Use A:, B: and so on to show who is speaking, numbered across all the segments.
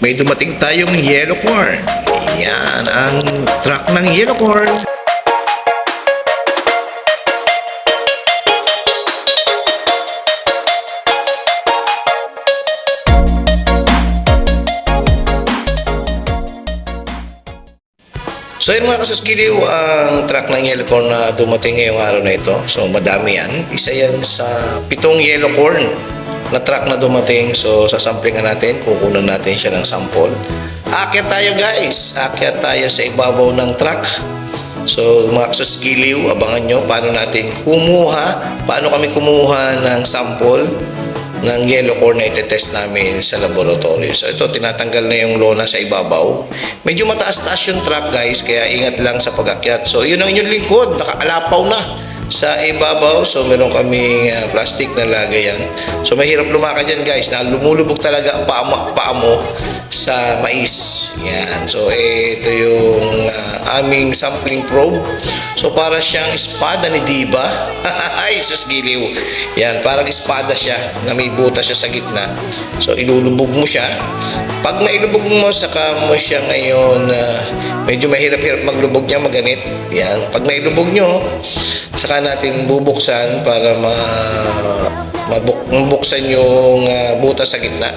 A: May dumating tayong yellow corn. Yan ang truck ng yellow corn. So yun mga kasuskiliw, ang truck ng yellow corn na dumating ngayong araw na ito. So madami yan. Isa yan sa 7 yellow corn na truck na dumating. So sasamplingan natin, kukunan natin siya ng sample. Akyat tayo guys, akyat tayo sa ibabaw ng truck. So mga kasuskiliw, abangan nyo paano natin paano kami kumuha ng sample ng yellow corn na itetest namin sa laboratory. So ito, tinatanggal na yung lona sa ibabaw. Medyo mataas-taas yung truck guys, kaya ingat lang sa pag-akyat. So yun ang inyong lingkod, nakaalapaw na sa ibabaw. So meron kaming plastic na lagayan. So mahirap lumakad yan guys, na lumulubog talaga ang paa mo sa mais. Yan. So ito yung aming sampling probe. So para siyang espada ni Diba. Ay, sus giliw. Yan, parang espada siya na may butas siya sa gitna. So ilulubog mo siya. Pag nailubog mo, saka mo siya ngayon, medyo mahirap-hirap maglubog niya, maganit. Yan. Pag nailubog nyo, saka natin bubuksan para mabuksan yung butas sa gitna.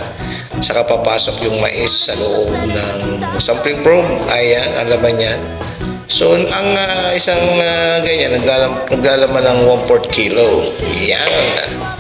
A: Saka papasok yung mais sa loob ng sampling probe. Ayan, ang laman yan. So, ang isang ganyan, naglalaman ng 1/4 kilo. Yan.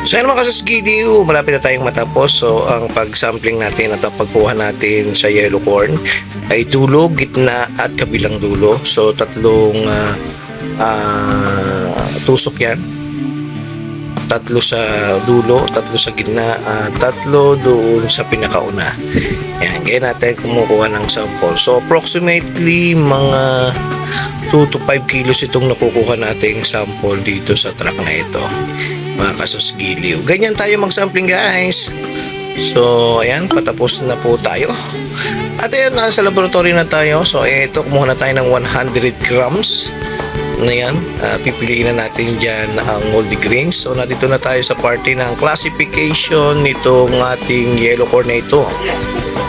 A: So yan mga kasusgiliw, malapit na tayong matapos. So ang pag-sampling natin at ang pagkuha natin sa yellow corn ay dulo, gitna at kabilang dulo. So tatlong tusok yan. Tatlo sa dulo, tatlo sa gitna, tatlo doon sa pinakauna. Yan, kaya natin kumukuha ng sample. So approximately mga 2 to 5 kilos itong nakukuha nating sample dito sa truck na ito, mga kasusgiliw. Ganyan tayo mag-sampling guys. So ayan, patapos na po tayo. At ayan, nasa laboratory na tayo. So ito, kumuha na tayo ng 100 grams na yan. Pipiliin na natin dyan ang moldy grains. So nandito na tayo sa party ng classification nitong ating yellow corn na ito.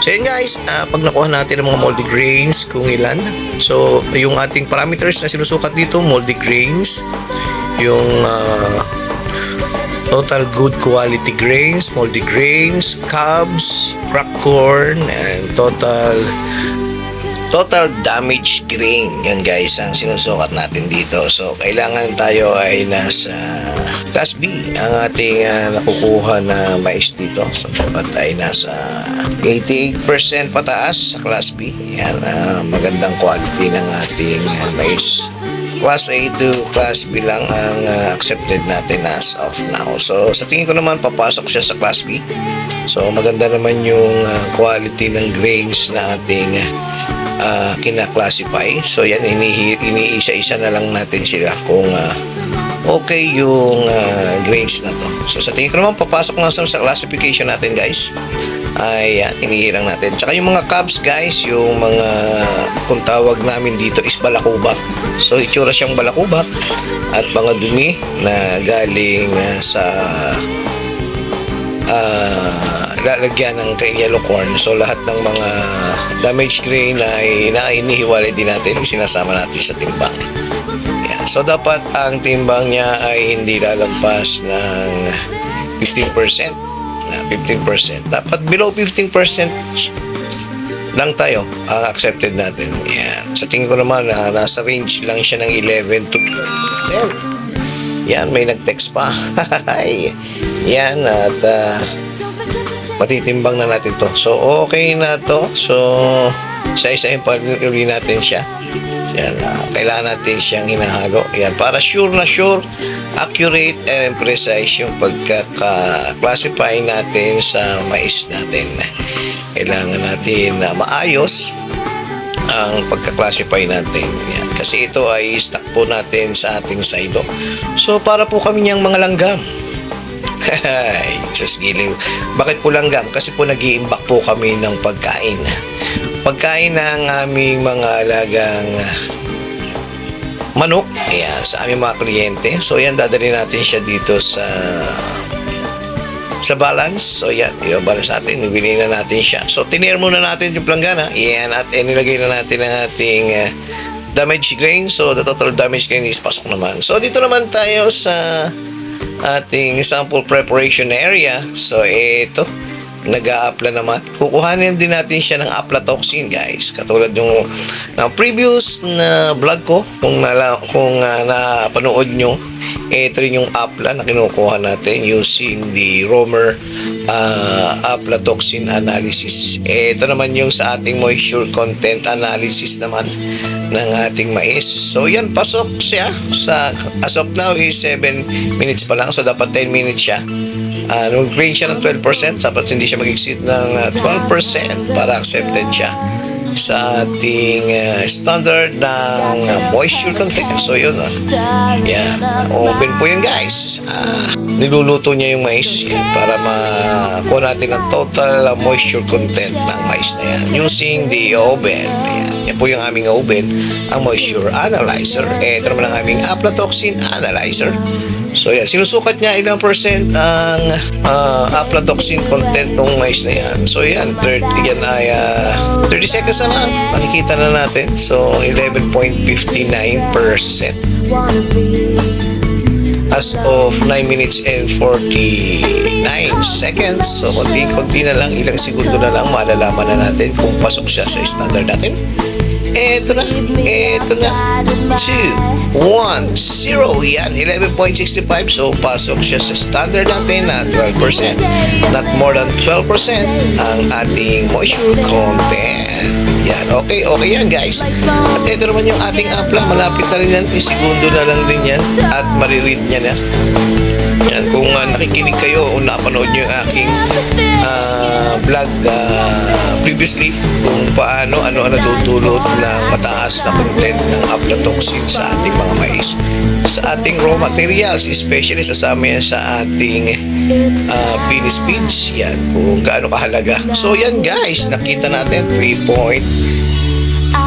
A: So yun guys, pag nakuha natin ang mga moldy grains kung ilan, so yung ating parameters na sinusukat dito, moldy grains, yung total good quality grains, moldy grains, cobs, cracked corn, and total damaged grain. Yan guys ang sinusukat natin dito. So kailangan tayo ay nasa class B ang ating nakukuha na mais dito. So dapat ay nasa 88% pataas sa class B. Yan, magandang quality ng ating mais. Class A to Class B lang ang accepted natin as of now. So sa tingin ko naman papasok siya sa Class B. So maganda naman yung quality ng grains na ating kina-classify. So yan, iniisa-isa na lang natin sila kung okay yung grains na to. So sa tingin ko naman papasok na sa classification natin guys. Ay inihirang natin. Tsaka yung mga cobs guys, yung mga kung tawag namin dito is balakubak. So itsura siyang balakubak at mga dumi na galing sa lalagyan ng yellow corn. So lahat ng mga damaged grain ay inihiwalay din natin, sinasama natin sa timbang. Yan. So dapat ang timbang niya ay hindi lalampas ng 15%. 15%. Dapat below 15% lang tayo ang accepted natin. Yan. Sa tingin ko naman nasa range lang siya ng 11 to 12%. Yan, may nag-text pa. Yan, at matitimbang na natin to. So okay na to. So isa-isahin pa rin natin siya. Yan, kailangan natin siyang hinahalo. Yan, para sure na sure, accurate and precise yung pagkaka-classify natin sa mais natin. Kailangan natin na maayos ang pagka-classify natin. Yan, kasi ito ay stock po natin sa ating silo. So para po kami niyang mga langgam. Ay, sus giliw. Bakit po langgam? Kasi po nag-iimbak po kami ng pagkain. Pagkain ng aming mga alagang manok, ayan, sa aming mga kliyente. So yan, dadalhin natin siya dito sa balance. So yan, i-balance natin, nabili na natin siya. So tinir muna natin yung planggana, yan, at nilagay na natin ang ating damaged grain. So the total damaged grain is pasok naman. So dito naman tayo sa ating sample preparation area. So ito, nag-a-apply naman. Kukuhanin din natin siya ng aflatoxin guys. Katulad yung previous na vlog ko, kung napanood nyo, ito rin yung apla na kinukuha natin using the Romer aflatoxin analysis. Ito naman yung sa ating moisture content analysis naman ng ating mais. So yan, pasok siya sa as of now is 7 minutes pa lang. So dapat 10 minutes siya. Nag-grain siya ng 12%, dapat hindi siya mag-exceed ng 12% para accepted siya sa ating standard ng moisture content. So yun, yan, open po yun guys. Niluluto niya yung mais yan, para makuha natin ang total moisture content ng mais na yan using the oven. Yan po yung aming oven, ang moisture analyzer. Ito naman ang aming aflatoxin analyzer. So yan, sinusukat niya ilang percent ang aflatoxin content ng mais na yan. So yan, yan ay 30 seconds na lang, makikita na natin. So 11.59% as of 9 minutes and 49 seconds. So konti-konti na lang, ilang segundo na lang, malalaman na natin kung pasok siya sa standard natin. Ito na, 2, 1, 0, yan, 11.65. So pasok siya sa standard natin na 12%, not more than 12% ang ating moisture content. Yan, okay yan guys. At ito naman yung ating apla, malapit na rin yan, segundo na lang din yan at mariread niya na. Yan, kung nakikinig kayo o napanood nyo yung aking vlog previously kung paano ano natutulot ng mataas na content ng aflatoxin sa ating mga mais, sa ating raw materials, especially sasama yan sa ating finished feeds. Yan, kung gaano kahalaga. So yan guys, nakita natin 3.5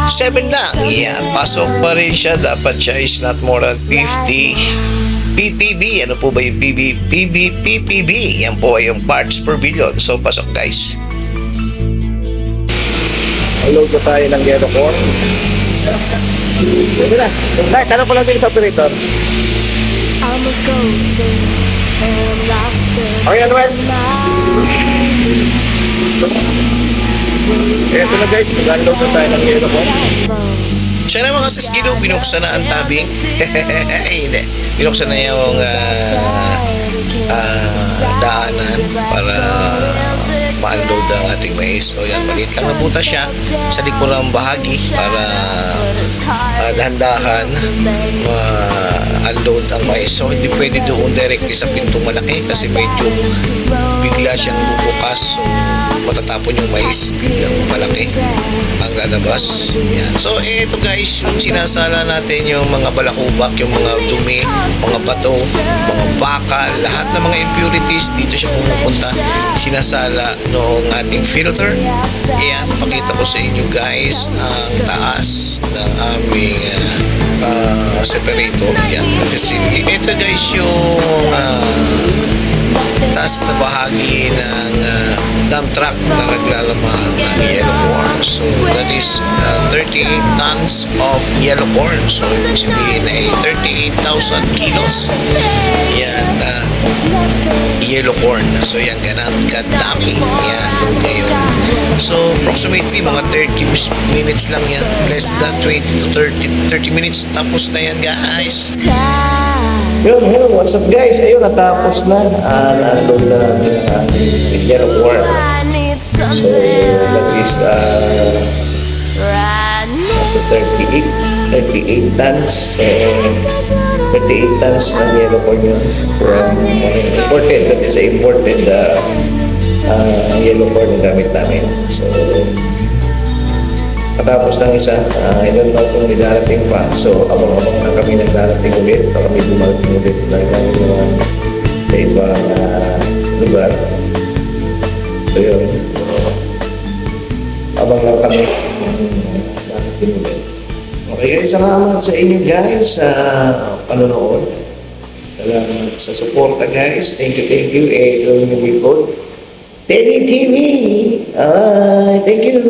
A: 7 lang. Yan, pasok pa rin siya. Dapat siya is not more than 50 ppb. Ano po ba yung ppb? Yan po ay yung parts per billion. So, pasok guys. Load na tayo ng yellow corn. Sige na. Dahil, tanong ko lang din sa operator. Okay, ano ba? Ito na guys, mag-unload na tayo ng yellow corn. Siya na mga saskino, binuksan na ang tabing. Hindi. Binuksan na yung daanan para ma-unload ang ating mais. So yan, maliit lang na butas siya sa likurang bahagi para dahan-dahan ma-unload ang mais. So hindi pwede doon directly sa pintong malaki kasi medyo bigla siyang bubukas. So matatapon yung mais, biglang malaki ang lalabas. Yan. So eto guys, yung sinasala natin yung mga balakubak, yung mga dumi, mga bato, mga bakal, lahat ng mga impurities dito siya pumupunta, sinasala noong ating filter. Ayan, pakita ko sa inyo guys ang taas ng aming separator. Yan, kasi ito guys yung taas na bahagi ng dump truck na naglalaman ng yellow corn. So that is 38 tons of yellow corn. So ibig sabihin ay 38,000 kilos. Yan, yellow corn. So yan, ganun kadami. Yan, load ngayon. So approximately mga 30 minutes lang yan. Less than 20 to 30 minutes. Tapos na yan guys. Yun, what's up guys? Ayun, natapos na. Na-unload na ang yellow corn. So, that is so 38 tons. 38 tons ng yellow corn yun. From imported. That is imported yellow corn na gamit namin. So, katapos ng isa, I don't know kung may darating pa. So, abang-abang na kami nagdarating ulit. Kami dumarating ulit na sa ibang lugar. So, yun. Abang lang kami darating ulit. Okay guys, salamat sa inyo guys sa panonood. Salamat sa suporta guys. Thank you. Ito yung likod. Teddy TV. Thank you.